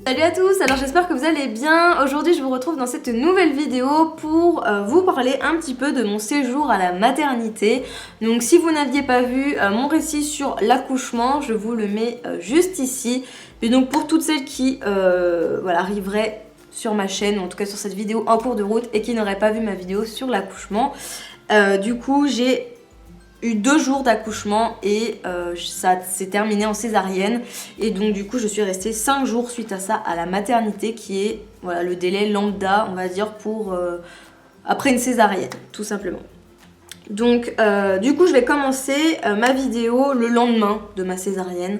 Salut à tous, alors j'espère que vous allez bien. Aujourd'hui je vous retrouve dans cette nouvelle vidéo pour vous parler un petit peu de mon séjour à la maternité. Donc si vous n'aviez pas vu mon récit sur l'accouchement, je vous le mets juste ici. Et donc pour toutes celles qui arriveraient sur ma chaîne, ou en tout cas sur cette vidéo en cours de route et qui n'auraient pas vu ma vidéo sur l'accouchement, du coup j'ai eu 2 jours d'accouchement et ça s'est terminé en césarienne, et donc du coup je suis restée 5 jours suite à ça à la maternité, qui est le délai lambda on va dire pour après une césarienne tout simplement. Donc du coup je vais commencer ma vidéo le lendemain de ma césarienne.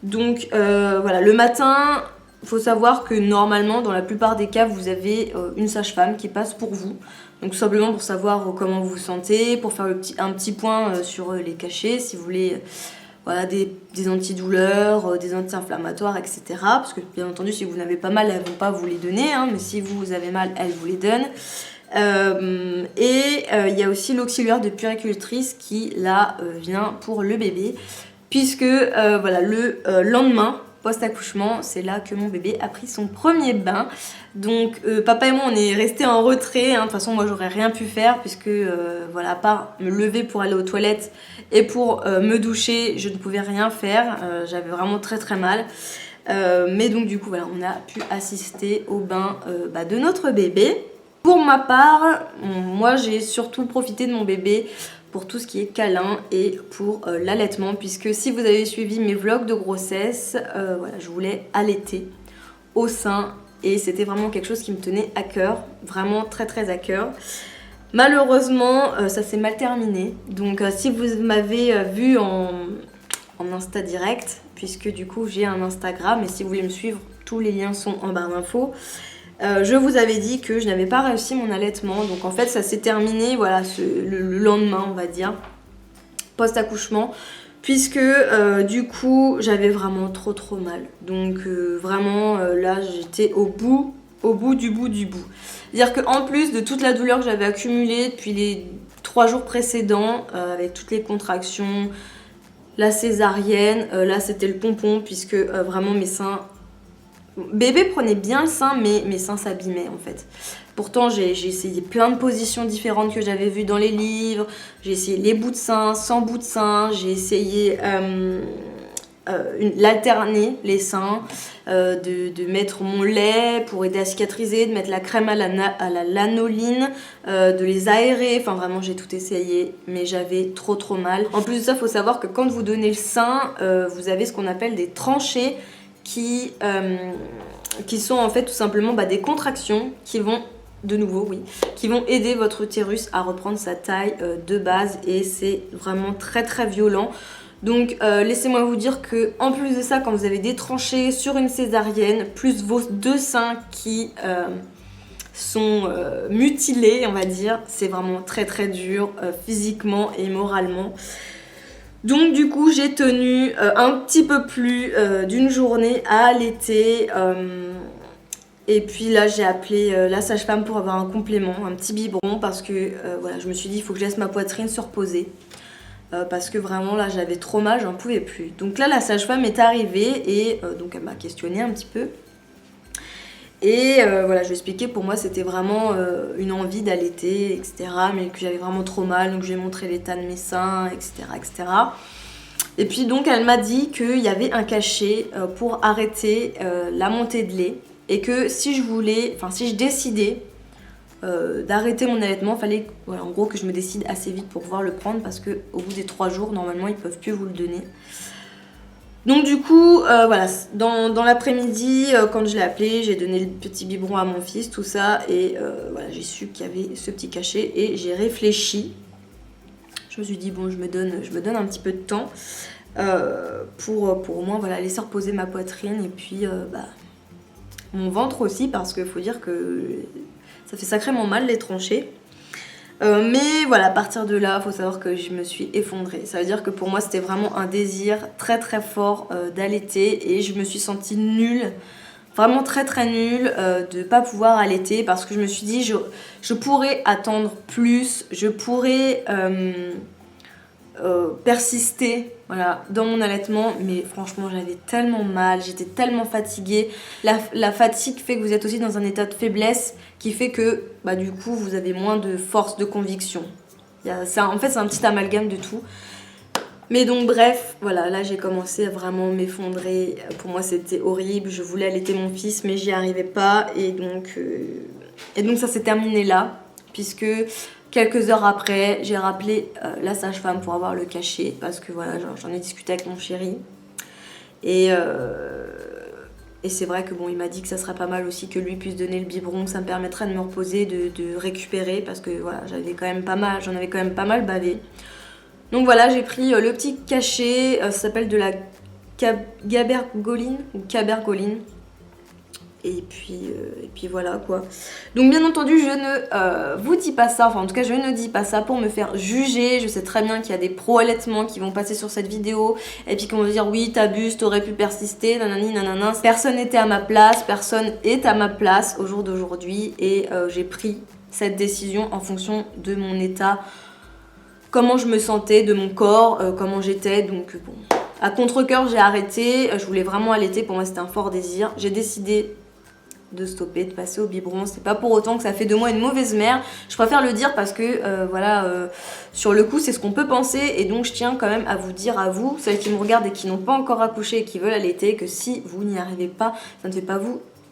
Donc le matin, il faut savoir que normalement dans la plupart des cas vous avez une sage-femme qui passe pour vous. Donc tout simplement pour savoir comment vous vous sentez, pour faire un petit point sur les cachets, si vous voulez des antidouleurs, des anti-inflammatoires, etc. Parce que bien entendu si vous n'avez pas mal, elles ne vont pas vous les donner, mais si vous avez mal, elles vous les donnent. Il y a aussi l'auxiliaire de puéricultrice qui là vient pour le bébé, puisque le lendemain post-accouchement, c'est là que mon bébé a pris son premier bain. Donc papa et moi on est restés en retrait, de toute façon moi j'aurais rien pu faire puisque à part me lever pour aller aux toilettes et pour me doucher, je ne pouvais rien faire, j'avais vraiment très très mal. Mais donc du coup on a pu assister au bain de notre bébé. Pour ma part, moi j'ai surtout profité de mon bébé pour tout ce qui est câlin et pour l'allaitement, puisque si vous avez suivi mes vlogs de grossesse, je voulais allaiter au sein et c'était vraiment quelque chose qui me tenait à cœur, vraiment très très à cœur. Malheureusement, ça s'est mal terminé, donc si vous m'avez vu en Insta direct, puisque du coup j'ai un Instagram et si vous voulez me suivre, tous les liens sont en barre d'infos. Je vous avais dit que je n'avais pas réussi mon allaitement, donc en fait ça s'est terminé le lendemain on va dire, post-accouchement, puisque du coup j'avais vraiment trop mal. Donc là j'étais au bout du bout. C'est-à-dire qu'en plus de toute la douleur que j'avais accumulée depuis les 3 jours précédents, avec toutes les contractions, la césarienne, là c'était le pompon, puisque vraiment mes seins... Bébé prenait bien le sein, mais mes seins s'abîmaient en fait. Pourtant j'ai essayé plein de positions différentes que j'avais vues dans les livres. J'ai essayé les bouts de seins, sans bout de seins. J'ai essayé l'alterner les seins, de mettre mon lait pour aider à cicatriser, de mettre la crème à la lanoline, de les aérer. Enfin vraiment j'ai tout essayé, mais j'avais trop mal. En plus de ça, il faut savoir que quand vous donnez le sein, vous avez ce qu'on appelle des tranchées qui sont en fait tout simplement des contractions qui vont qui vont aider votre utérus à reprendre sa taille de base, et c'est vraiment très violent. Donc laissez-moi vous dire que en plus de ça, quand vous avez des tranchées sur une césarienne, plus vos 2 seins qui sont mutilés on va dire, c'est vraiment très dur physiquement et moralement. Donc du coup j'ai tenu un petit peu plus d'une journée à allaiter, et puis là j'ai appelé la sage-femme pour avoir un complément, un petit biberon, parce que je me suis dit il faut que je laisse ma poitrine se reposer, parce que vraiment là j'avais trop mal, j'en pouvais plus. Donc là la sage-femme est arrivée et donc elle m'a questionné un petit peu. Et je lui ai expliqué, pour moi c'était vraiment une envie d'allaiter, etc. Mais que j'avais vraiment trop mal, donc je lui ai montré l'état de mes seins, etc. Et puis donc elle m'a dit qu'il y avait un cachet pour arrêter la montée de lait. Et que si je décidais d'arrêter mon allaitement, il fallait en gros que je me décide assez vite pour pouvoir le prendre, parce qu'au bout des 3 jours, normalement ils ne peuvent plus vous le donner. Donc du coup, dans l'après-midi, quand je l'ai appelé, j'ai donné le petit biberon à mon fils, tout ça, et j'ai su qu'il y avait ce petit cachet, et j'ai réfléchi. Je me suis dit bon, je me donne un petit peu de temps pour au moins laisser reposer ma poitrine, et puis mon ventre aussi, parce qu'il faut dire que ça fait sacrément mal les tranchées. Mais à partir de là, il faut savoir que je me suis effondrée. Ça veut dire que pour moi, c'était vraiment un désir très fort d'allaiter, et je me suis sentie nulle, vraiment très nulle de ne pas pouvoir allaiter, parce que je me suis dit je pourrais attendre plus, je pourrais persisté voilà, dans mon allaitement, mais franchement j'avais tellement mal, j'étais tellement fatiguée. La fatigue fait que vous êtes aussi dans un état de faiblesse qui fait que bah, du coup vous avez moins de force de conviction. En fait c'est un petit amalgame de tout. Mais donc bref, voilà, là j'ai commencé à vraiment m'effondrer. Pour moi c'était horrible, je voulais allaiter mon fils mais j'y arrivais pas. Et donc ça s'est terminé là, puisque quelques heures après, j'ai rappelé la sage-femme pour avoir le cachet. Parce que voilà, j'en ai discuté avec mon chéri. Et c'est vrai que bon, il m'a dit que ça serait pas mal aussi que lui puisse donner le biberon. Ça me permettrait de me reposer, de récupérer. Parce que voilà, j'en avais quand même pas mal bavé. Donc voilà, j'ai pris le petit cachet, ça s'appelle de la gabergoline ou cabergoline. Et puis voilà quoi. Donc bien entendu, je ne vous dis pas ça, enfin en tout cas je ne dis pas ça pour me faire juger. Je sais très bien qu'il y a des pro-allaitements qui vont passer sur cette vidéo et puis qui vont me dire oui t'abuses, t'aurais pu persister, nanani nanana. Personne n'était à ma place, personne est à ma place au jour d'aujourd'hui et j'ai pris cette décision en fonction de mon état, comment je me sentais, de mon corps, comment j'étais. Donc bon, à contre-cœur j'ai arrêté, je voulais vraiment allaiter, pour moi c'était un fort désir. J'ai décidé de stopper, de passer au biberon. C'est pas pour autant que ça fait de moi une mauvaise mère. Je préfère le dire parce que sur le coup c'est ce qu'on peut penser, et donc je tiens quand même à vous dire, à vous, celles qui me regardent et qui n'ont pas encore accouché et qui veulent allaiter, que si vous n'y arrivez pas, ça ne fait pas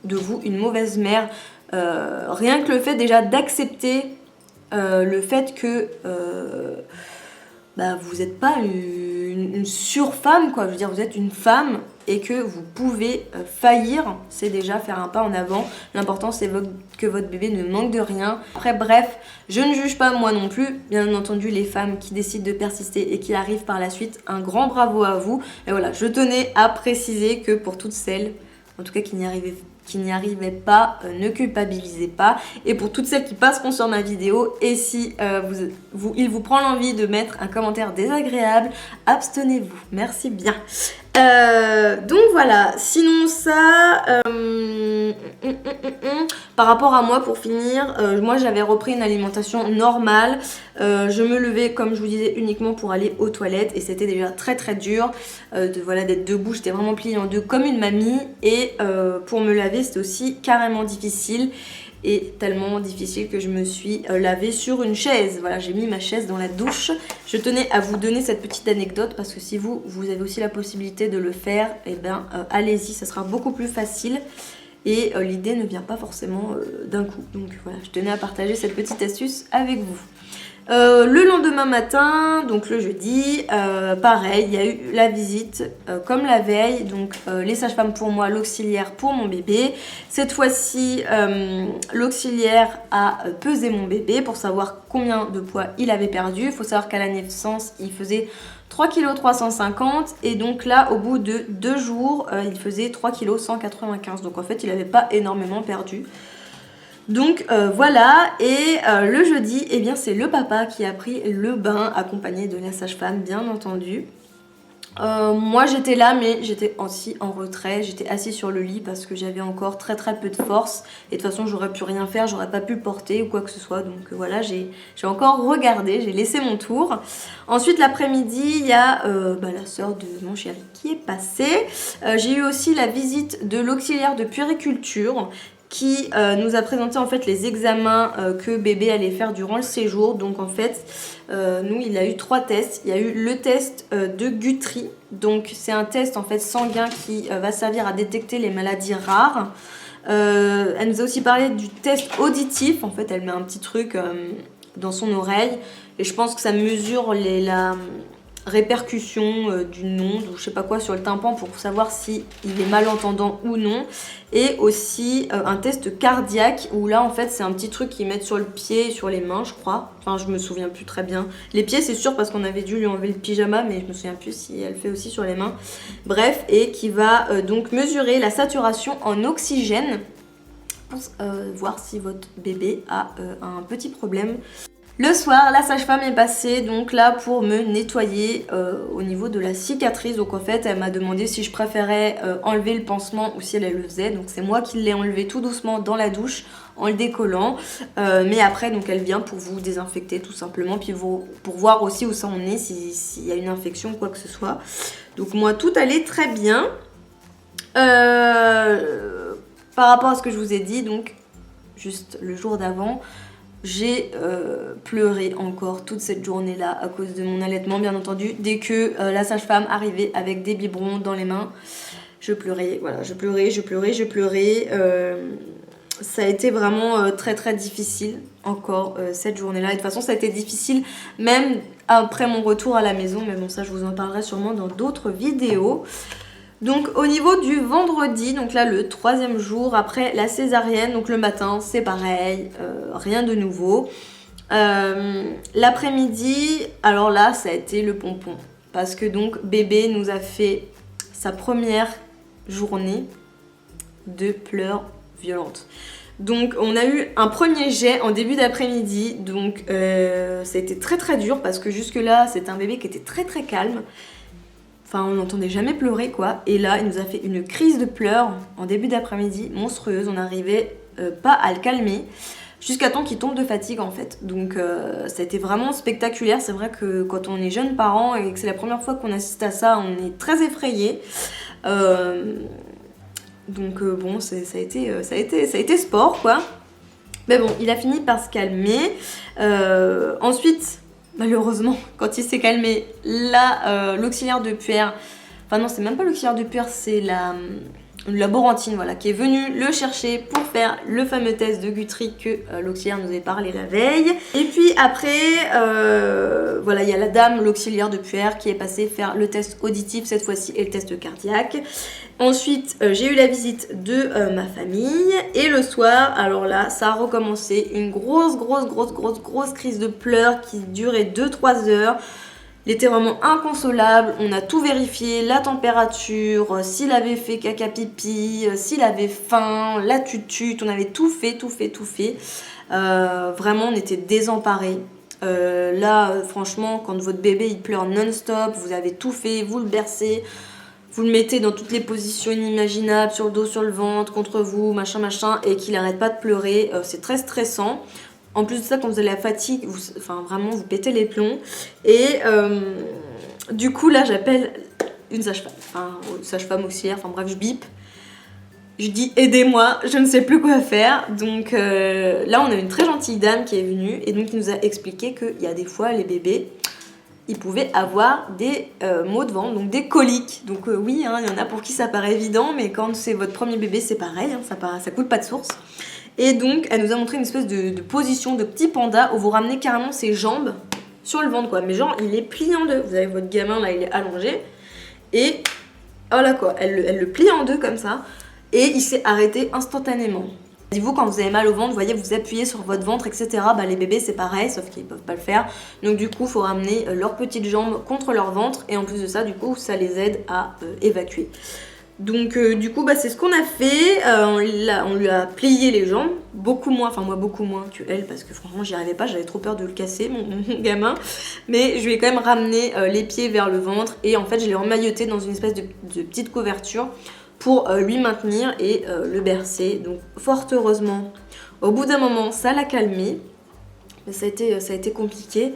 de vous une mauvaise mère. Rien que le fait déjà d'accepter le fait que vous n'êtes pas une surfemme, quoi. Je veux dire, vous êtes une femme et que vous pouvez faillir, c'est déjà faire un pas en avant. L'important c'est que votre bébé ne manque de rien. Après bref, je ne juge pas moi non plus, bien entendu les femmes qui décident de persister et qui arrivent par la suite, un grand bravo à vous. Et voilà, je tenais à préciser que pour toutes celles, en tout cas qui n'y arrivaient pas, ne culpabilisez pas. Et pour toutes celles qui passeront sur ma vidéo, et si il vous prend l'envie de mettre un commentaire désagréable, abstenez-vous, merci bien. Donc voilà, sinon ça, par rapport à moi pour finir, moi j'avais repris une alimentation normale. Je me levais comme je vous disais uniquement pour aller aux toilettes et c'était déjà très très dur d'être debout, j'étais vraiment pliée en deux comme une mamie, et pour me laver c'était aussi carrément difficile. Et tellement difficile que je me suis lavée sur une chaise. Voilà, j'ai mis ma chaise dans la douche. Je tenais à vous donner cette petite anecdote parce que si vous avez aussi la possibilité de le faire, eh bien allez-y, ça sera beaucoup plus facile. Et l'idée ne vient pas forcément d'un coup. Donc voilà, je tenais à partager cette petite astuce avec vous. Le lendemain matin, donc le jeudi, pareil, il y a eu la visite comme la veille, donc les sages-femmes pour moi, l'auxiliaire pour mon bébé. Cette fois-ci, l'auxiliaire a pesé mon bébé pour savoir combien de poids il avait perdu. Il faut savoir qu'à la naissance, il faisait 3,350 kg et donc là, au bout de 2 jours, il faisait 3,195 kg. Donc en fait, il n'avait pas énormément perdu. Donc voilà, et le jeudi, eh bien c'est le papa qui a pris le bain accompagné de la sage-femme, bien entendu. Moi j'étais là mais j'étais aussi en retrait, j'étais assise sur le lit parce que j'avais encore très peu de force et de toute façon j'aurais pu rien faire, j'aurais pas pu le porter ou quoi que ce soit, donc voilà, j'ai encore regardé, j'ai laissé mon tour. Ensuite l'après-midi il y a la sœur de mon chéri qui est passée. J'ai eu aussi la visite de l'auxiliaire de puériculture qui nous a présenté en fait les examens que bébé allait faire durant le séjour. Donc en fait, nous il a eu 3 tests. Il y a eu le test de Guthrie. Donc c'est un test en fait sanguin qui va servir à détecter les maladies rares. Elle nous a aussi parlé du test auditif. En fait, elle met un petit truc dans son oreille et je pense que ça mesure la répercussion d'une onde ou je sais pas quoi sur le tympan pour savoir si il est malentendant ou non, et aussi un test cardiaque où là en fait c'est un petit truc qu'ils mettent sur le pied et sur les mains je crois, enfin je me souviens plus très bien, les pieds c'est sûr parce qu'on avait dû lui enlever le pyjama mais je me souviens plus si elle fait aussi sur les mains, bref, et qui va donc mesurer la saturation en oxygène pour voir si votre bébé a un petit problème. Le soir, la sage-femme est passée donc là pour me nettoyer au niveau de la cicatrice. Donc en fait, elle m'a demandé si je préférais enlever le pansement ou si elle le faisait. Donc c'est moi qui l'ai enlevé tout doucement dans la douche en le décollant. Mais après, donc elle vient pour vous désinfecter tout simplement, puis pour voir aussi où ça en est, s'il y a une infection ou quoi que ce soit. Donc moi, tout allait très bien. Par rapport à ce que je vous ai dit, donc juste le jour d'avant, j'ai pleuré encore toute cette journée-là à cause de mon allaitement, bien entendu. Dès que la sage-femme arrivait avec des biberons dans les mains, je pleurais, voilà, je pleurais. Ça a été vraiment très très difficile encore cette journée-là. Et de toute façon, ça a été difficile même après mon retour à la maison. Mais bon, ça, je vous en parlerai sûrement dans d'autres vidéos. Donc au niveau du vendredi, donc là le 3e jour après la césarienne, donc le matin c'est pareil, rien de nouveau. L'après-midi, alors là ça a été le pompon, parce que donc bébé nous a fait sa première journée de pleurs violentes. Donc on a eu un premier jet en début d'après-midi, donc ça a été très très dur parce que jusque là c'était un bébé qui était très très calme. Enfin, on n'entendait jamais pleurer, quoi. Et là, il nous a fait une crise de pleurs en début d'après-midi, monstrueuse. On n'arrivait pas à le calmer, jusqu'à temps qu'il tombe de fatigue, en fait. Donc, ça a été vraiment spectaculaire. C'est vrai que quand on est jeune parent et que c'est la première fois qu'on assiste à ça, on est très effrayé. Donc, bon, ça a été sport, quoi. Mais bon, il a fini par se calmer. Ensuite... Malheureusement, quand il s'est calmé, là, l'auxiliaire de puère, enfin non, c'est même pas l'auxiliaire de puère, c'est la laborantine, voilà, qui est venue le chercher pour faire le fameux test de Guthrie que l'auxiliaire nous avait parlé la veille. Et puis après, voilà, il y a la dame, l'auxiliaire de puère, qui est passée faire le test auditif cette fois-ci et le test cardiaque. Ensuite, j'ai eu la visite de ma famille et le soir, alors là, ça a recommencé, une grosse crise de pleurs qui durait 2-3 heures. Il était vraiment inconsolable, on a tout vérifié, la température, s'il avait fait caca pipi, s'il avait faim, la tutute, on avait tout fait. Vraiment, on était désemparés. Là, franchement, quand votre bébé il pleure non-stop, vous avez tout fait, vous le bercez, vous le mettez dans toutes les positions inimaginables, sur le dos, sur le ventre, contre vous, machin, et qu'il arrête pas de pleurer, c'est très stressant. En plus de ça, quand vous avez la fatigue, vraiment, vous pétez les plombs. Et du coup, là, j'appelle une sage-femme auxiliaire, enfin bref, je bip. Je dis aidez-moi, je ne sais plus quoi faire. Donc là, on a une très gentille dame qui est venue et donc qui nous a expliqué qu'il y a des fois, les bébés, ils pouvaient avoir des maux de ventre, donc des coliques. Donc oui, hein, il y en a pour qui ça paraît évident, mais quand c'est votre premier bébé, c'est pareil, hein, ça coule pas de source. Et donc, elle nous a montré une espèce de position de petit panda où vous ramenez carrément ses jambes sur le ventre, quoi. Mais genre, il est plié en deux. Vous avez votre gamin, là, il est allongé. Et voilà, quoi. Elle le plie en deux comme ça. Et il s'est arrêté instantanément. Dites-vous, quand vous avez mal au ventre, vous voyez, vous appuyez sur votre ventre, etc. Bah, les bébés, c'est pareil, sauf qu'ils peuvent pas le faire. Donc, du coup, il faut ramener leurs petites jambes contre leur ventre. Et en plus de ça, du coup, ça les aide à évacuer. Donc du coup c'est ce qu'on a fait, on lui a plié les jambes, beaucoup moins que elle, parce que franchement j'y arrivais pas, j'avais trop peur de le casser mon gamin, mais je lui ai quand même ramené les pieds vers le ventre et en fait je l'ai emmailloté dans une espèce de petite couverture pour lui maintenir et le bercer. Donc fort heureusement, au bout d'un moment ça l'a calmé, mais ça a été compliqué.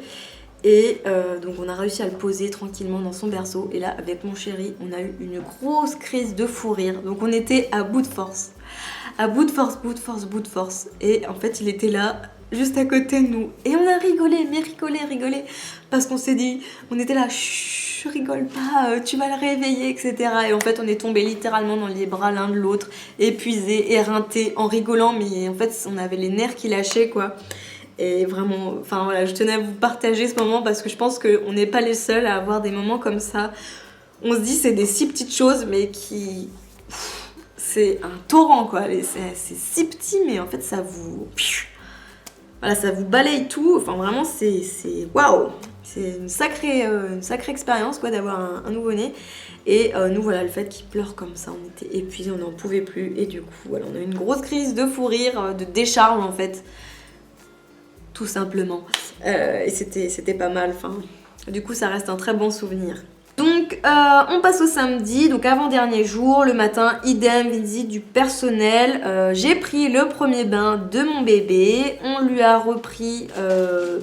Et donc on a réussi à le poser tranquillement dans son berceau. Et là, avec mon chéri, on a eu une grosse crise de fou rire. Donc on était à bout de force. À bout de force. Et en fait, il était là, juste à côté de nous. Et on a rigolé, mais rigolé. Parce qu'on s'est dit, on était là, chut, rigole pas, tu vas le réveiller, etc. Et en fait, on est tombé littéralement dans les bras l'un de l'autre, épuisés, éreintés, en rigolant. Mais en fait, on avait les nerfs qui lâchaient, quoi. Et vraiment, enfin voilà, je tenais à vous partager ce moment parce que je pense qu'on n'est pas les seuls à avoir des moments comme ça. On se dit c'est des si petites choses mais qui... c'est un torrent quoi, c'est si petit mais en fait ça vous... Voilà, ça vous balaye tout, enfin vraiment c'est waouh. C'est une sacrée expérience quoi d'avoir un nouveau-né. Et nous voilà, le fait qu'il pleure comme ça, on était épuisés, on n'en pouvait plus. Et du coup voilà, on a eu une grosse crise de fou rire, de décharge en fait. Tout simplement. Et c'était pas mal. Enfin, du coup, ça reste un très bon souvenir. Donc, Donc on passe au samedi, donc avant-dernier jour, le matin, idem, visite du personnel. J'ai pris le premier bain de mon bébé, on lui a repris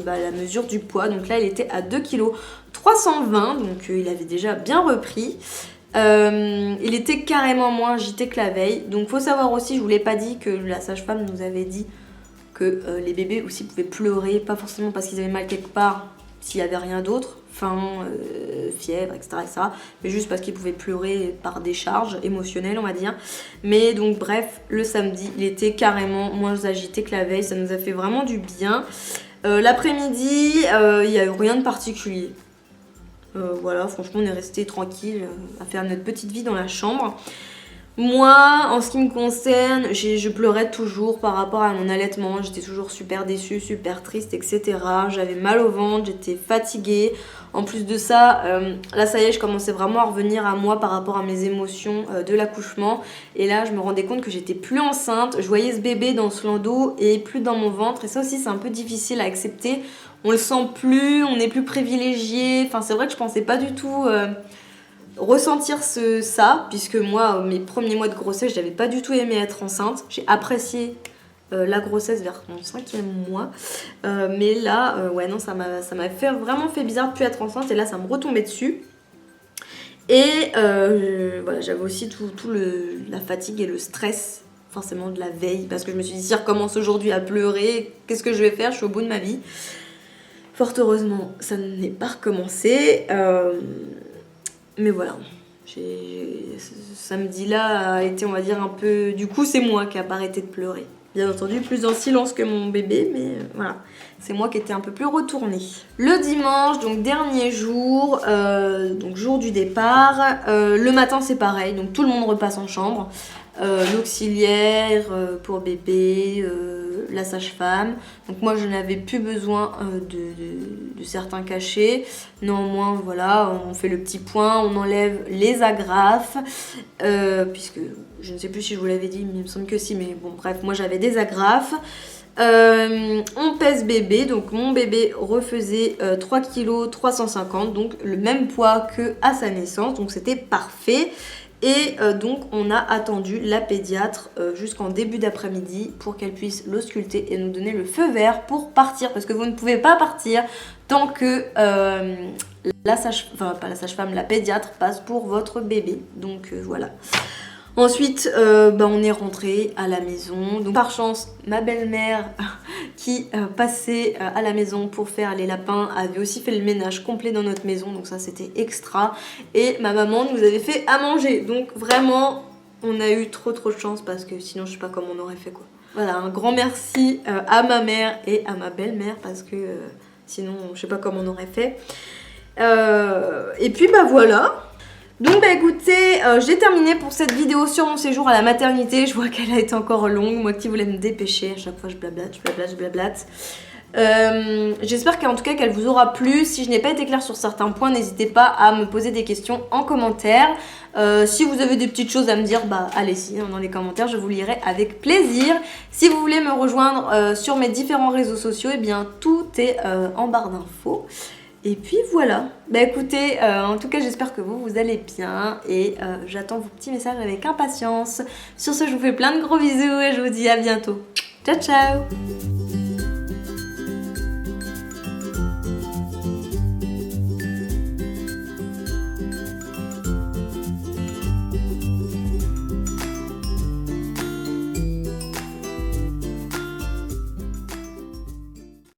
la mesure du poids, donc là il était à 2 kg 320, donc il avait déjà bien repris. Il était carrément moins agité que la veille, donc faut savoir aussi, je vous l'ai pas dit, que la sage-femme nous avait dit que les bébés aussi pouvaient pleurer, pas forcément parce qu'ils avaient mal quelque part, s'il n'y avait rien d'autre, faim, fièvre, etc., mais juste parce qu'ils pouvaient pleurer par décharge émotionnelle, on va dire. Mais donc bref, le samedi, il était carrément moins agité que la veille, ça nous a fait vraiment du bien. L'après-midi, il n'y a eu rien de particulier. Voilà, franchement, on est resté tranquille à faire notre petite vie dans la chambre. Moi, en ce qui me concerne, je pleurais toujours par rapport à mon allaitement. J'étais toujours super déçue, super triste, etc. J'avais mal au ventre, j'étais fatiguée. En plus de ça, là ça y est, je commençais vraiment à revenir à moi par rapport à mes émotions de l'accouchement. Et là, je me rendais compte que j'étais plus enceinte. Je voyais ce bébé dans ce landau et plus dans mon ventre. Et ça aussi, c'est un peu difficile à accepter. On le sent plus, on n'est plus privilégié. Enfin, c'est vrai que je pensais pas du tout ressentir ça, puisque moi, mes premiers mois de grossesse, j'avais pas du tout aimé être enceinte. J'ai apprécié la grossesse vers mon 5e mois. Mais là, ouais, non, ça m'a vraiment fait bizarre de plus être enceinte. Et là, ça me retombait dessus. Et voilà, j'avais aussi la fatigue et le stress, forcément, de la veille. Parce que je me suis dit, si je recommence aujourd'hui à pleurer, qu'est-ce que je vais faire? Je suis au bout de ma vie. Fort heureusement, ça n'est pas recommencé. Mais voilà, ce samedi-là a été, on va dire, un peu... Du coup, c'est moi qui n'ai pas arrêté de pleurer. Bien entendu, plus en silence que mon bébé, mais voilà. C'est moi qui étais un peu plus retournée. Le dimanche, donc dernier jour, donc jour du départ. Le matin, c'est pareil, donc tout le monde repasse en chambre. L'auxiliaire pour bébé, la sage-femme. Donc moi je n'avais plus besoin de certains cachets. Néanmoins voilà, on fait le petit point, on enlève les agrafes, puisque je ne sais plus si je vous l'avais dit, mais il me semble que si, mais bon bref, moi j'avais des agrafes. On pèse bébé, donc mon bébé refaisait 3 kg 350, donc le même poids que à sa naissance, donc c'était parfait. Et donc on a attendu la pédiatre jusqu'en début d'après-midi pour qu'elle puisse l'ausculter et nous donner le feu vert pour partir, parce que vous ne pouvez pas partir tant que la pédiatre passe pour votre bébé. Donc voilà. Ensuite, on est rentré à la maison. Donc par chance, ma belle-mère qui passait à la maison pour faire les lapins avait aussi fait le ménage complet dans notre maison. Donc ça, c'était extra. Et ma maman nous avait fait à manger. Donc vraiment, on a eu trop de chance parce que sinon, je sais pas comment on aurait fait quoi. Voilà, un grand merci à ma mère et à ma belle-mère parce que sinon, je sais pas comment on aurait fait. Et puis voilà. Donc écoutez, j'ai terminé pour cette vidéo sur mon séjour à la maternité. Je vois qu'elle a été encore longue, moi qui voulais me dépêcher. À chaque fois je blablate. J'espère qu'en tout cas qu'elle vous aura plu. Si je n'ai pas été claire sur certains points, n'hésitez pas à me poser des questions en commentaire. Si vous avez des petites choses à me dire, allez-y dans les commentaires, je vous lirai avec plaisir. Si vous voulez me rejoindre sur mes différents réseaux sociaux, eh bien tout est en barre d'infos. Et puis voilà, écoutez, en tout cas j'espère que vous allez bien et j'attends vos petits messages avec impatience. Sur ce, je vous fais plein de gros bisous et je vous dis à bientôt. Ciao ciao.